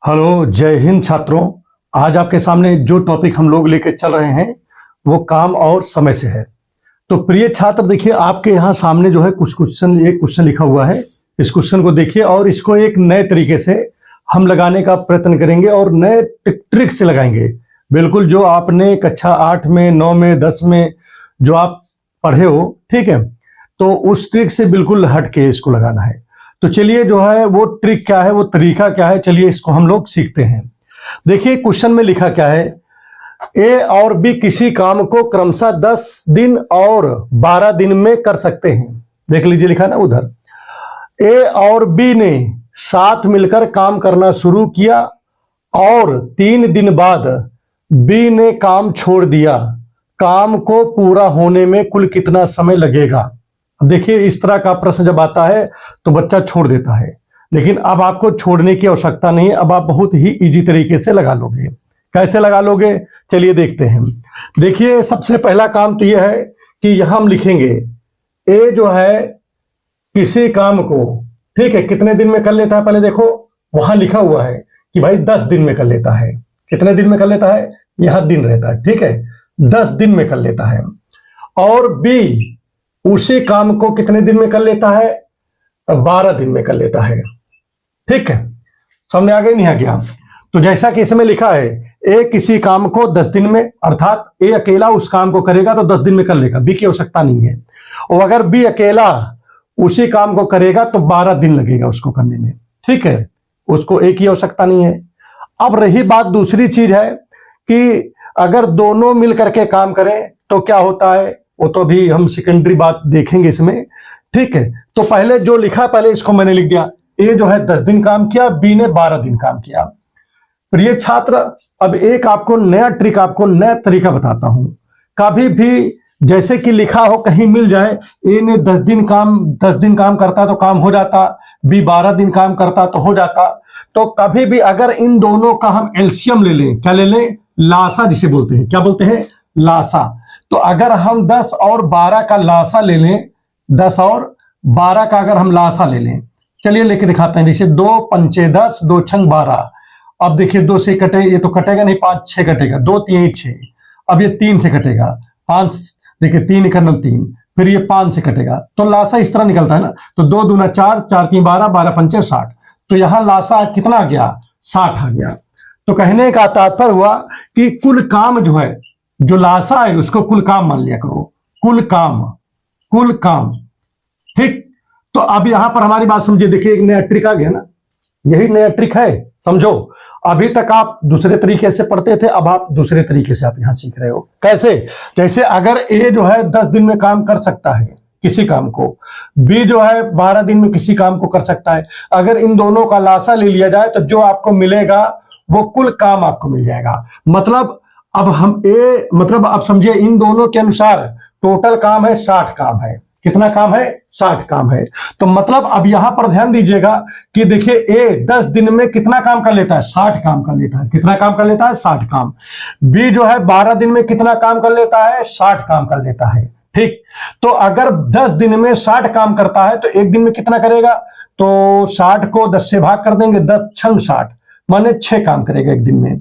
Hello, जय हिंद छात्रों। आज आपके सामने जो टॉपिक हम लोग लेके चल रहे हैं वो काम और समय से है। तो प्रिय छात्र, देखिए आपके यहाँ सामने जो है एक क्वेश्चन लिखा हुआ है। इस क्वेश्चन को देखिए और इसको एक नए तरीके से हम लगाने का प्रयत्न करेंगे और नए ट्रिक से लगाएंगे। बिल्कुल जो आपने कक्षा 8 में, 9 में, 10 में जो आप पढ़े हो, ठीक है, तो उस ट्रिक से बिल्कुल हट के इसको लगाना है। तो चलिए जो है वो ट्रिक क्या है, वो तरीका क्या है, चलिए इसको हम लोग सीखते हैं। देखिए क्वेश्चन में लिखा क्या है, ए और बी किसी काम को क्रमशः 10 दिन और 12 दिन में कर सकते हैं। देख लीजिए लिखा ना उधर, ए और बी ने साथ मिलकर काम करना शुरू किया और 3 दिन बाद बी ने काम छोड़ दिया। काम को पूरा होने में कुल कितना समय लगेगा? अब देखिए इस तरह का प्रश्न जब आता है तो बच्चा छोड़ देता है, लेकिन अब आपको छोड़ने की आवश्यकता नहीं है। अब आप बहुत ही इजी तरीके से लगा लोगे। कैसे लगा लोगे, चलिए देखते हैं। देखिए सबसे पहला काम तो यह है कि यहां हम लिखेंगे ए जो है किसी काम को, ठीक है, कितने दिन में कर लेता है। पहले देखो वहां लिखा हुआ है कि भाई 10 दिन में कर लेता है। कितने दिन में कर लेता है, यहां दिन रहता है, ठीक है, 10 दिन में कर लेता है। और बी उसी काम को कितने दिन में कर लेता है, 12 दिन में कर लेता है। ठीक है, समझ आ गया नहीं आ गया? तो जैसा कि इसमें लिखा है, ए किसी काम को 10 दिन में, अर्थात ए अकेला उस काम को करेगा तो 10 दिन में कर लेगा, बी की आवश्यकता नहीं है। और अगर बी अकेला उसी काम को करेगा तो 12 दिन लगेगा उसको करने में, ठीक है, उसको ए की आवश्यकता नहीं है। अब रही बात दूसरी चीज है कि अगर दोनों मिल करके काम करें तो क्या होता है, वो तो भी हम सेकेंडरी बात देखेंगे इसमें, ठीक है। तो पहले जो लिखा पहले इसको मैंने लिख दिया, ए जो है 10 दिन काम किया, बी ने 12 दिन काम किया। प्रिय छात्र, अब एक आपको नया ट्रिक, आपको नया तरीका बताता हूं। कभी भी जैसे कि लिखा हो कहीं मिल जाए, ए ने 10 दिन काम करता तो काम हो जाता, बी 12 दिन काम करता तो हो जाता। तो कभी भी अगर इन दोनों का हम एलसीएम ले लें, क्या ले लें, लासा जिसे बोलते हैं, क्या बोलते हैं, लासा। तो अगर हम 10 और 12 का लासा ले लें, 10 और 12 का अगर हम लासा ले लें, चलिए लेके दिखाते हैं। जैसे 2 पंचे 10, 2 छंग 12। अब देखिए 2 से कटे, ये तो कटेगा नहीं, 5 6 कटेगा, 2 3 6। अब ये 3 से कटेगा, 5, देखिए 3 का 3, फिर ये 5 से कटेगा। तो लासा इस तरह निकलता है ना। तो 2 दूना 4, 4 3 12, 12 पंचे 60। तो यहां लासा कितना आ गया, 60 आ गया। तो कहने का तात्पर्य हुआ कि कुल काम जो है, जो लासा है उसको कुल काम मान लिया करो, कुल काम, ठीक। तो अब यहां पर हमारी बात समझिए, देखिए एक नया ट्रिक आ गया ना, यही नया ट्रिक है, समझो। अभी तक आप दूसरे तरीके से पढ़ते थे, अब आप दूसरे तरीके से आप यहां सीख रहे हो। कैसे, जैसे अगर ए जो है 10 दिन में काम कर सकता है किसी काम को, बी जो है 12 दिन में किसी काम को कर सकता है, अगर इन दोनों का लासा ले लिया जाए तो जो आपको मिलेगा वो कुल काम आपको मिल जाएगा। मतलब अब हम मतलब आप समझिए, इन दोनों के अनुसार टोटल काम है 60 काम है। कितना काम है, 60 काम है। तो मतलब अब यहां पर ध्यान दीजिएगा कि देखिए ए 10 दिन में कितना काम कर लेता है, 60 काम कर लेता है। कितना काम कर लेता है, 60 काम। बी जो है 12 दिन में कितना काम कर लेता है, 60 काम कर लेता है, ठीक। तो अगर 10 दिन में 60 काम करता है तो एक दिन में कितना करेगा, तो 60 को 10 से भाग कर देंगे, 10 छंग 60, माने 6 काम करेगा एक दिन में।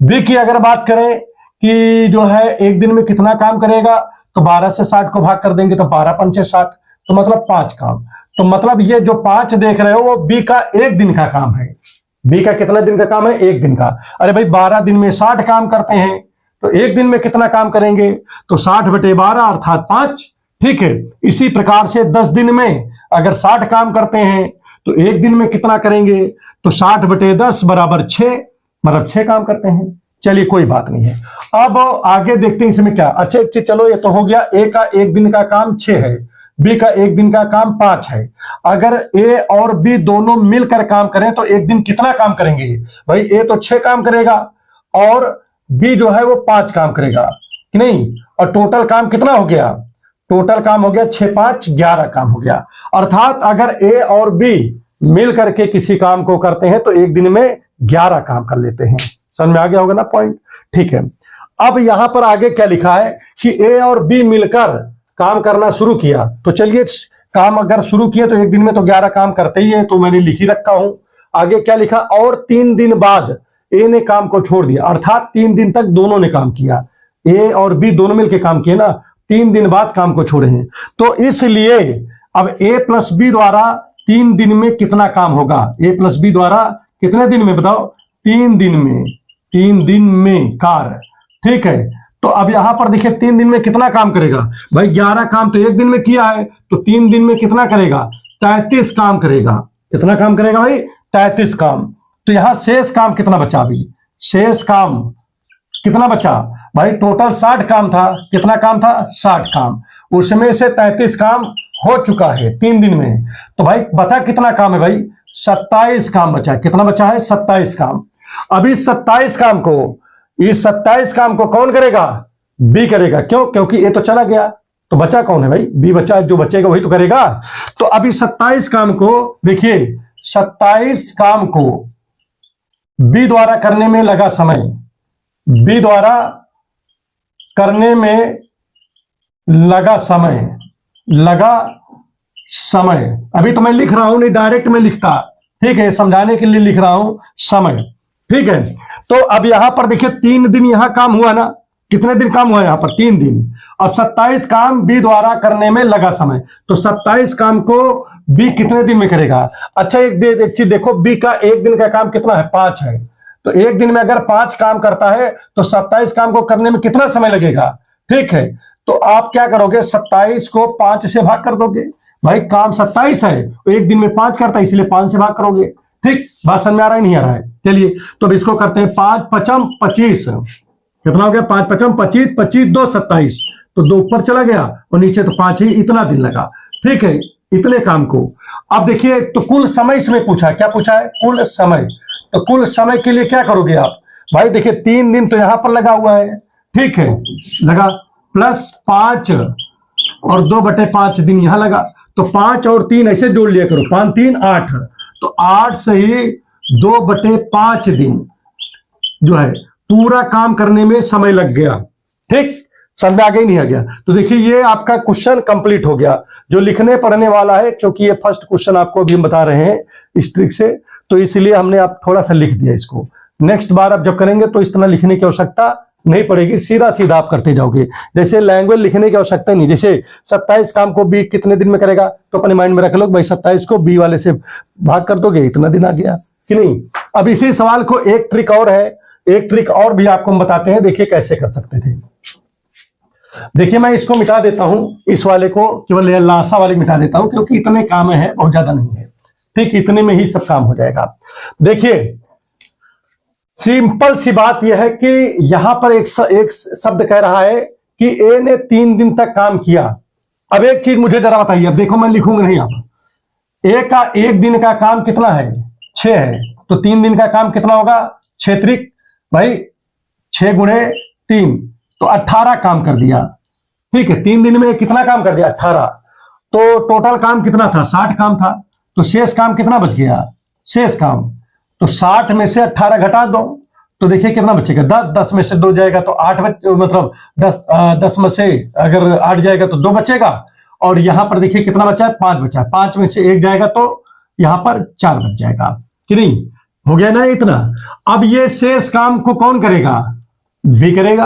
बी की अगर बात करें कि जो है एक दिन में कितना काम करेगा, तो 12 से 60 को भाग कर देंगे तो 12 पंचे 60, तो मतलब 5 काम। तो मतलब ये जो 5 देख रहे हो वो बी का एक दिन का काम है। बी का कितना दिन का काम है, एक दिन का। अरे भाई 12 दिन में 60 काम करते हैं तो एक दिन में कितना काम करेंगे, तो 60/12 अर्थात 5, ठीक है। इसी प्रकार से 10 दिन में अगर 60 काम करते हैं तो एक दिन में कितना करेंगे, तो 60/10 बराबर 6, मतलब 6 काम करते हैं। चलिए कोई बात नहीं है। अब आगे देखते हैं इसमें क्या। अच्छा चलो, ये तो हो गया, ए का एक दिन का काम 6 है, बी का एक दिन का काम 5 है। अगर ए और बी दोनों मिलकर काम करें तो एक दिन कितना काम करेंगे, भाई ए तो 6 काम करेगा और बी जो है वो 5 काम करेगा कि नहीं। और टोटल काम कितना हो गया, टोटल काम हो गया 6 5 11 काम हो गया। अर्थात अगर ए और बी मिल करके किसी काम को करते हैं तो एक दिन में 11 काम कर लेते हैं। समझ में आ गया होगा ना पॉइंट, ठीक है। अब यहां पर आगे क्या लिखा है कि ए और बी मिलकर काम करना शुरू किया। तो चलिए काम अगर शुरू किया तो एक दिन में तो 11 काम करते ही है, तो मैंने लिख ही रखा हूं। आगे क्या लिखा, और 3 दिन बाद ए ने काम को छोड़ दिया, अर्थात 3 दिन तक दोनों ने काम किया, ए और बी दोनों मिलकर काम किए ना, 3 दिन बाद काम को छोड़े हैं। तो इसलिए अब ए प्लस बी द्वारा 3 दिन में कितना काम होगा, ए प्लस बी द्वारा कितने दिन में बताओ, 3 दिन में, 3 दिन में कार्य, ठीक है। तो अब यहां पर देखिए 3 दिन में कितना काम करेगा भाई, 11 काम तो 1 दिन में किया है, तो 3 दिन में कितना करेगा, 33 काम करेगा। कितना काम करेगा भाई, 33 काम। तो यहां शेष काम कितना बचा, अभी शेष काम कितना बचा भाई, टोटल 60 काम था, कितना काम था, 60 काम, उसमें से 33 काम हो चुका है 3 दिन में। तो भाई बता कितना काम है भाई, 27 काम बचा। कितना बचा है, 27 काम। अभी 27 काम को, इस 27 काम को कौन करेगा, बी करेगा। क्यों, क्योंकि ये तो चला गया, तो बचा कौन है भाई, बी बचा, जो बचेगा वही तो करेगा। तो अभी 27 काम को देखिए, 27 काम को बी द्वारा करने में लगा समय, बी द्वारा करने में लगा समय, लगा समय। अभी तो मैं लिख रहा हूं, नहीं डायरेक्ट में लिखता, ठीक है, समझाने के लिए लिख रहा हूं समय, ठीक है। तो अब यहां पर देखिए 3 दिन यहां काम हुआ ना, कितने दिन काम हुआ यहां पर, 3 दिन। अब 27 काम बी द्वारा करने में लगा समय, तो 27 काम को बी कितने दिन में करेगा। अच्छा एक चीज देखो, बी का 1 दिन का काम कितना है, 5 है। तो 1 दिन में अगर 5 काम करता है तो 27 काम को करने में कितना समय लगेगा, ठीक है। तो आप क्या करोगे, 27 को 5 से भाग कर दोगे, भाई काम 27 है, 1 दिन में 5 करता है, इसलिए 5 से भाग करोगे। ठीक, बात समझ में आ रहा है, नहीं आ रहा है, चलिए तो अब इसको करते हैं। 5 पचम 25, कितना हो गया, 5 पचम 25, 25 2 27, तो 2 ऊपर चला गया और नीचे तो 5 ही, इतना दिन लगा, ठीक है, इतने काम को। अब देखिए तो कुल समय इसमें पूछा है, क्या पूछा है, कुल समय। तो कुल समय के लिए क्या करोगे आप भाई, देखिए 3 दिन तो यहां पर लगा हुआ है, ठीक है, लगा, प्लस 5 और 2/5 दिन यहां लगा, तो 5 और 3 ऐसे जोड़ लिया करो, 5 3 8, तो 8 से ही 2/5 दिन जो है पूरा काम करने में समय लग गया। ठीक, समझ में आ गया, नहीं आ गया। तो देखिए ये आपका क्वेश्चन कंप्लीट हो गया, जो लिखने पढ़ने वाला है, क्योंकि ये फर्स्ट क्वेश्चन आपको अभी हम बता रहे हैं इस ट्रिक से, तो इसलिए हमने आप थोड़ा सा लिख दिया इसको। नेक्स्ट बार आप जब करेंगे तो इस तरह लिखने की आवश्यकता नहीं पड़ेगी, सीधा सीधा आप करते जाओगे। जैसे लैंग्वेज लिखने की आवश्यकता नहीं, जैसे 27 काम को बी कितने दिन में करेगा, तो अपने माइंड में रख लो भाई 27 को बी वाले से भाग कर दोगे, इतना दिन आ गया कि नहीं। अब इसी सवाल को एक ट्रिक और है, एक ट्रिक और भी आपको हम बताते हैं, देखिए कैसे कर सकते थे। देखिए मैं इसको मिटा देता हूं, इस वाले को केवल लाशा वाले मिटा देता हूं, क्योंकि इतने काम है, बहुत ज्यादा नहीं है, ठीक, इतने में ही सब काम हो जाएगा। देखिए सिंपल सी बात यह है कि यहां पर एक शब्द कह रहा है कि ए ने 3 दिन तक काम किया। अब एक चीज मुझे जरा बताइए, अब देखो मैं लिखूंगा नहीं, आप ए का 1 दिन का काम कितना है, 6 है, तो 3 दिन का काम कितना होगा, 6 त्रिक भाई 6 गुणे 3, तो 18 काम कर दिया, ठीक है। 3 दिन में कितना काम कर दिया, 18, तो टोटल काम कितना था, 60 काम था, तो शेष काम कितना बच गया, शेष काम, तो 60 में से 18 घटा दो, तो देखिए कितना बचेगा, 10, 10 में से 2 जाएगा तो 8 मतलब 10 में से अगर 8 जाएगा तो 2 बचेगा, और यहां पर देखिए कितना बचा है, 5 बचा है, 5 में से 1 जाएगा तो यहां पर 4 बच जाएगा कि नहीं, हो गया ना इतना। अब ये शेष काम को कौन करेगा, बी करेगा,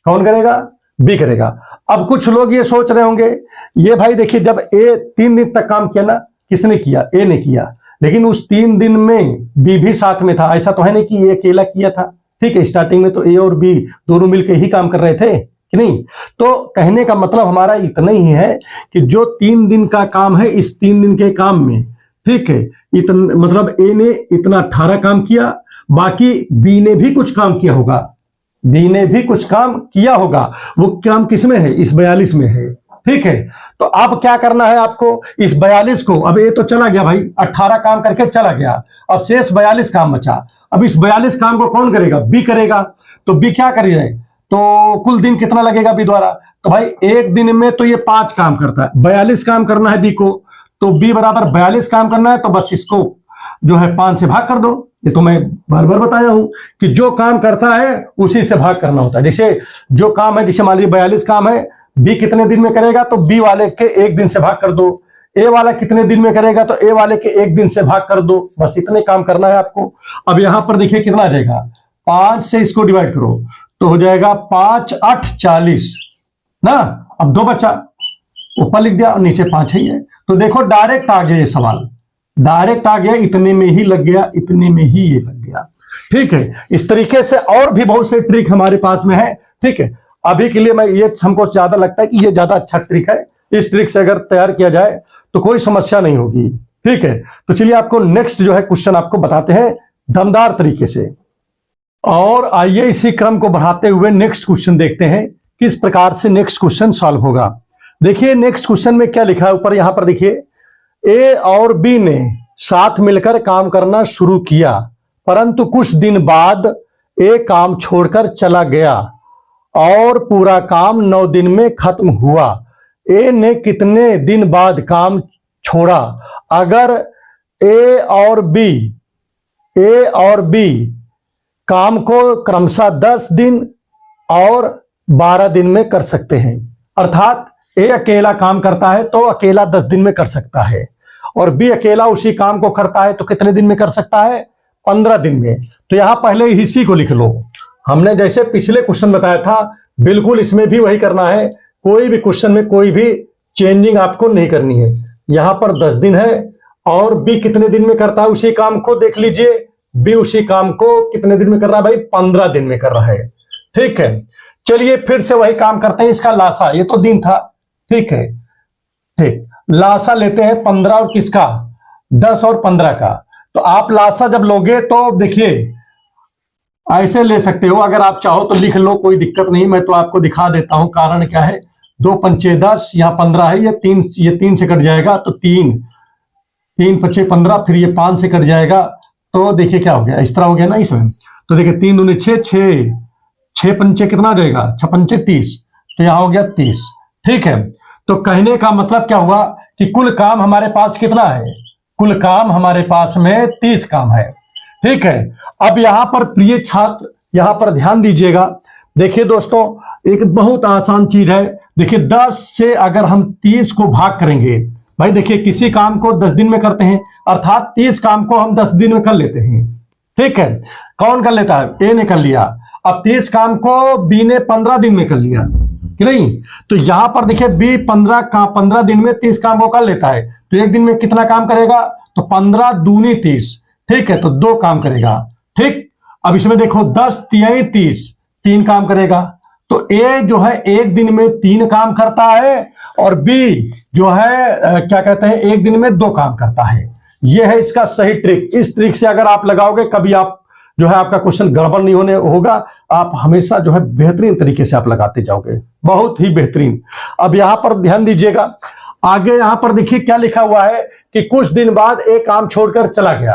कौन करेगा, बी करेगा। अब कुछ लोग ये सोच रहे होंगे, ये भाई देखिए जब ए 3 दिन तक काम किया ना, किसने किया, ए ने किया, लेकिन उस 3 दिन में बी भी साथ में था, ऐसा तो है नहीं कि ये अकेला किया था, ठीक है। स्टार्टिंग में तो ए और बी दोनों मिलकर ही काम कर रहे थे कि नहीं। तो कहने का मतलब हमारा इतना ही है कि जो 3 दिन का काम है, इस 3 दिन के काम में, ठीक है, इतना मतलब ए ने इतना 18 काम किया, बाकी बी ने भी कुछ काम किया होगा, बी ने भी कुछ काम किया होगा, वो काम किसमें है, इस 42 में है, ठीक है। तो अब क्या करना है आपको, इस 42 को, अब ये तो चला गया भाई, 18 काम करके चला गया, अब शेष 42 काम बचा। अब इस 42 काम को कौन करेगा, बी करेगा। तो बी क्या करेगा, तो कुल दिन कितना लगेगा बी द्वारा, तो भाई 1 दिन में तो ये 5 काम करता है, 42 काम करना है बी को, तो बी बराबर 42 काम करना है, तो बस इसको जो है 5 से भाग कर दो। ये तो मैं बार बार बताया हूं कि जो काम करता है उसी से भाग करना होता है। जैसे जो काम है, जैसे मान लीजिए 42 काम है, बी कितने दिन में करेगा, तो बी वाले के 1 दिन से भाग कर दो, ए वाला कितने दिन में करेगा, तो ए वाले के एक दिन से भाग कर दो, बस इतने काम करना है आपको। अब यहां पर देखिए कितना आ जाएगा, 5 से इसको डिवाइड करो तो हो जाएगा 5 8 40 ना। अब 2 बचा, ऊपर लिख दिया और नीचे 5 ही है। तो देखो डायरेक्ट आ गया ये सवाल, डायरेक्ट आ गया, इतने में ही लग गया, इतने में ही ये लग गया। ठीक है, इस तरीके से और भी बहुत से ट्रिक हमारे पास में है। ठीक है, अभी के लिए मैं ये हमको ज्यादा लगता है कि ये ज्यादा अच्छा ट्रिक है। इस ट्रिक से अगर तैयार किया जाए तो कोई समस्या नहीं होगी। ठीक है, तो चलिए आपको नेक्स्ट जो है क्वेश्चन आपको बताते हैं दमदार तरीके से। और आइए इसी क्रम को बढ़ाते हुए नेक्स्ट क्वेश्चन देखते हैं किस प्रकार से नेक्स्ट क्वेश्चन सॉल्व होगा। देखिए नेक्स्ट क्वेश्चन में क्या लिखा है ऊपर, यहां पर देखिए, ए और बी ने साथ मिलकर काम करना शुरू किया, परंतु कुछ दिन बाद ए काम छोड़कर चला गया और पूरा काम 9 दिन में खत्म हुआ। ए ने कितने दिन बाद काम छोड़ा? अगर ए और बी काम को क्रमशः 10 दिन और 12 दिन में कर सकते हैं, अर्थात ए अकेला काम करता है तो अकेला 10 दिन में कर सकता है, और बी अकेला उसी काम को करता है तो कितने दिन में कर सकता है? 15 दिन में। तो यहां पहले इसी को लिख लो, हमने जैसे पिछले क्वेश्चन बताया था बिल्कुल इसमें भी वही करना है। कोई भी क्वेश्चन में कोई भी चेंजिंग आपको नहीं करनी है। यहां पर 10 दिन है और बी कितने दिन में करता है उसी काम को, देख लीजिए बी उसी काम को कितने दिन में कर रहा है भाई? 15 दिन में कर रहा है। ठीक है, चलिए फिर से वही काम करते हैं। इसका लासा, ये तो दिन था, ठीक है, ठीक, लासा लेते हैं 15 और किसका? 10 और 15 का। तो आप लासा जब लोगे तो देखिए ऐसे ले सकते हो, अगर आप चाहो तो लिख लो, कोई दिक्कत नहीं। मैं तो आपको दिखा देता हूं, कारण क्या है, 2 पंचे 10, यहां 15 है, ये 3 से कट जाएगा तो 3 पंचे 15, फिर ये 5 से कट जाएगा तो देखिए क्या हो गया, इस तरह हो गया ना इसमें। तो देखिए 3 दूनी 6, 6 पंचे कितना आ जाएगा? 6 पंचे 30, तो यहां हो गया 30। ठीक है, तो कहने का मतलब क्या हुआ कि कुल काम हमारे पास कितना है? कुल काम हमारे पास में 30 काम है। ठीक है, अब यहां पर प्रिय छात्र यहां पर ध्यान दीजिएगा। देखिए दोस्तों, एक बहुत आसान चीज है। देखिए 10 से अगर हम 30 को भाग करेंगे, भाई देखिए किसी काम को 10 दिन में करते हैं, अर्थात 30 काम को हम 10 दिन में कर लेते हैं। ठीक है, कौन कर लेता है? ए ने कर लिया। अब 30 काम को बी ने 15 दिन में कर लिया कि नहीं? तो यहां पर देखिए बी 15 दिन में 30 काम को कर लेता है, तो एक दिन में कितना काम करेगा? तो 15 दूनी 30, ठीक है, तो 2 काम करेगा। ठीक, अब इसमें देखो 10 तिहाई 30, 3 काम करेगा। तो ए जो है एक दिन में 3 काम करता है और बी जो है क्या कहते हैं, एक दिन में 2 काम करता है। यह है इसका सही ट्रिक। इस ट्रिक से अगर आप लगाओगे कभी आप जो है आपका क्वेश्चन गड़बड़ नहीं होने होगा, आप हमेशा जो है बेहतरीन तरीके से आप लगाते जाओगे, बहुत ही बेहतरीन। अब यहां पर ध्यान दीजिएगा, आगे यहां पर देखिए क्या लिखा हुआ है कि कुछ दिन बाद एक काम छोड़कर चला गया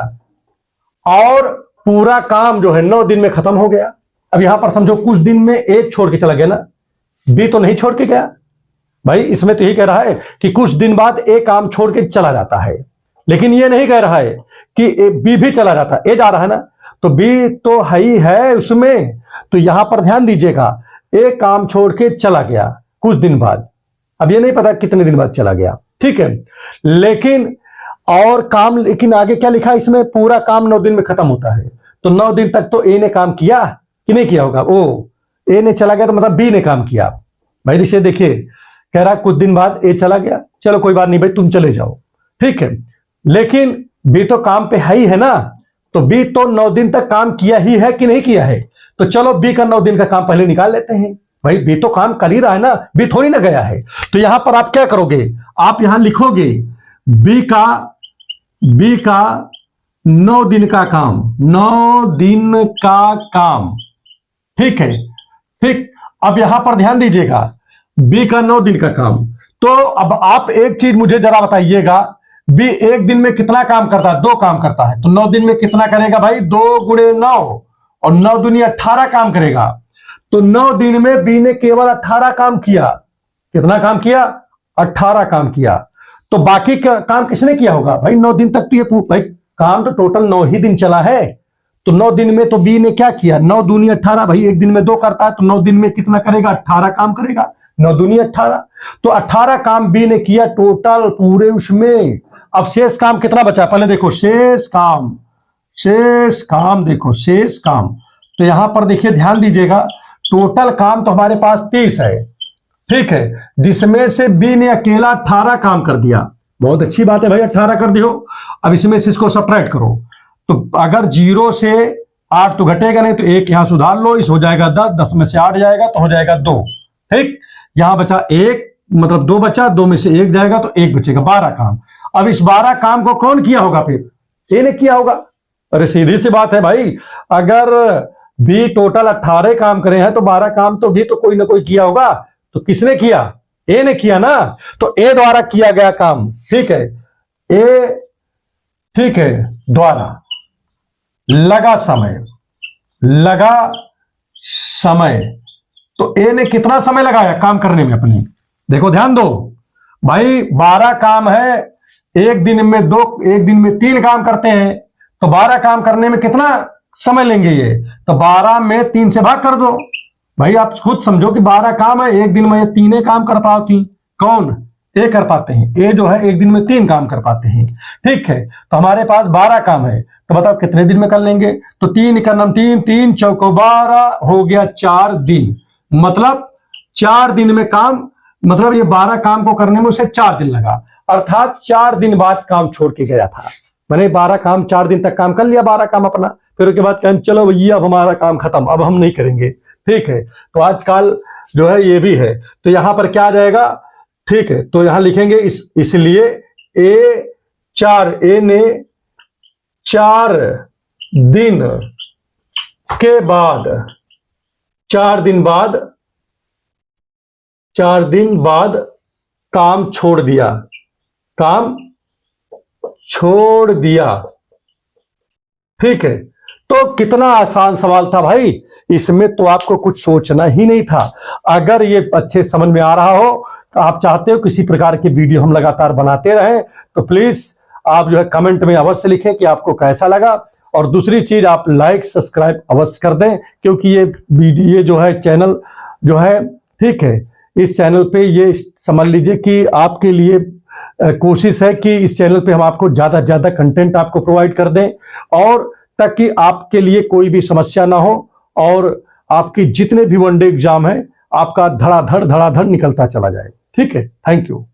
और पूरा काम जो है 9 दिन में खत्म हो गया। अब यहां पर समझो कुछ दिन में एक छोड़ के चला गया ना, बी तो नहीं छोड़ के गया भाई, इसमें तो यही कह रहा है कि कुछ दिन बाद एक काम छोड़ के चला जाता है, लेकिन ये नहीं कह रहा है कि बी भी चला जाता है। ए जा रहा है ना, तो बी तो है ही है उसमें। तो यहां पर ध्यान दीजिएगा, एक काम छोड़ के चला गया कुछ दिन बाद, अब ये नहीं पता कितने दिन बाद चला गया। ठीक है, लेकिन और काम, लेकिन आगे क्या लिखा है इसमें? पूरा काम 9 दिन में खत्म होता है। तो 9 दिन तक तो ए ने काम किया कि नहीं किया होगा? ओ ए ने चला गया तो मतलब बी ने काम किया। भाई ऋषि देखिए कह रहा कुछ दिन बाद ए चला गया, चलो कोई बात नहीं भाई तुम चले जाओ। ठीक है, लेकिन बी तो काम पे है ही है ना, तो बी तो 9 दिन तक काम किया ही है कि नहीं किया है? तो चलो बी का 9 दिन का काम पहले निकाल लेते हैं। भाई बी तो काम कर ही रहा है ना, बी थोड़ी ना गया है। तो यहां पर आप क्या करोगे? आप यहां लिखोगे बी का 9 दिन का काम, 9 दिन का काम। ठीक है, ठीक, अब यहां पर ध्यान दीजिएगा, बी का 9 दिन का काम। तो अब आप एक चीज मुझे जरा बताइएगा, बी एक दिन में कितना काम करता है? 2 काम करता है, तो 9 दिन में कितना करेगा भाई? 2 गुणे 9 और 9 दूनी 18 काम करेगा। तो 9 दिन में बी ने केवल 18 काम किया। कितना काम किया? 18 काम किया। तो बाकी का काम किसने किया होगा भाई? 9 दिन तक तो ये भाई काम तो टोटल 9 ही दिन चला है, तो 9 दिन में तो बी ने क्या किया? 9 दूनी 18, भाई एक दिन में 2 करता है, तो 9 दिन में कितना करेगा? 18 काम करेगा। 9 दूनी 18। तो 18 काम बी ने किया टोटल पूरे उसमें। अब शेष काम कितना बचा, पहले देखो शेष काम देखो शेष काम। तो यहां पर देखिए ध्यान दीजिएगा, टोटल काम तो हमारे पास 30 है, ठीक है, जिसमें से बी ने अकेला 18 काम कर दिया। बहुत अच्छी बात है भाई, 18 कर दियो। अब इसमें से इसको सब्ट्रैक्ट करो, तो अगर 0 से 8 तो घटेगा नहीं, तो 1 यहां सुधार लो, इस हो जाएगा 10, 10 में से 8 जाएगा तो हो जाएगा 2, ठीक। यहां बचा 1, मतलब 2 बचा, 2 में से 1 जाएगा तो 1 बचेगा, 12 काम। अब इस 12 काम को कौन किया होगा, फिर ए ने किया होगा। अरे सीधी सी बात है भाई, अगर बी टोटल 18 काम करे हैं तो 12 काम तो भी तो कोई ना कोई किया होगा। तो किसने किया, ए ने किया ना, तो ए द्वारा किया गया काम, ठीक है, ए, ठीक है, द्वारा लगा समय, तो ए ने कितना समय लगाया काम करने में अपने, देखो ध्यान दो भाई, 12 काम है, एक दिन में 2, एक दिन में 3 काम करते हैं, तो 12 काम करने में कितना समय लेंगे ये, तो 12 में 3 से भाग कर दो। भाई आप खुद समझो कि 12 काम है, एक दिन में ये 3 काम कर पाती, कौन, ए कर पाते हैं, ए जो है एक दिन में 3 काम कर पाते हैं, ठीक है। तो हमारे पास 12 काम है, तो बताओ कितने दिन में कर लेंगे, तो 3 का नाम 3, 3 चौको 12 हो गया 4 दिन, मतलब 4 दिन में काम, मतलब ये 12 काम को करने में उसे 4 दिन लगा, अर्थात 4 दिन बाद काम छोड़ के गया था। मैंने 12 काम 4 दिन तक काम कर लिया, 12 काम अपना, फिर उसके बाद कहें चलो भैया अब हमारा काम खत्म, अब हम नहीं करेंगे, ठीक है। तो आजकल जो है ये भी है, तो यहां पर क्या आ जाएगा, ठीक है, तो यहां लिखेंगे इसलिए ए ने 4 दिन के बाद 4 दिन बाद काम छोड़ दिया, ठीक है। तो कितना आसान सवाल था भाई, इसमें तो आपको कुछ सोचना ही नहीं था। अगर ये अच्छे समझ में आ रहा हो, तो आप चाहते हो किसी प्रकार की वीडियो हम लगातार बनाते रहें, तो प्लीज आप जो है कमेंट में अवश्य लिखें कि आपको कैसा लगा। और दूसरी चीज, आप लाइक सब्सक्राइब अवश्य कर दें, क्योंकि ये वीडियो जो है चैनल जो है, ठीक है, इस चैनल पे ये समझ लीजिए कि आपके लिए कोशिश है कि इस चैनल पे हम आपको ज्यादा से ज्यादा कंटेंट आपको प्रोवाइड कर दें, और ताकि आपके लिए कोई भी समस्या ना हो, और आपकी जितने भी वनडे एग्जाम है आपका धड़ाधड़ निकलता चला जाए, ठीक है। Thank you.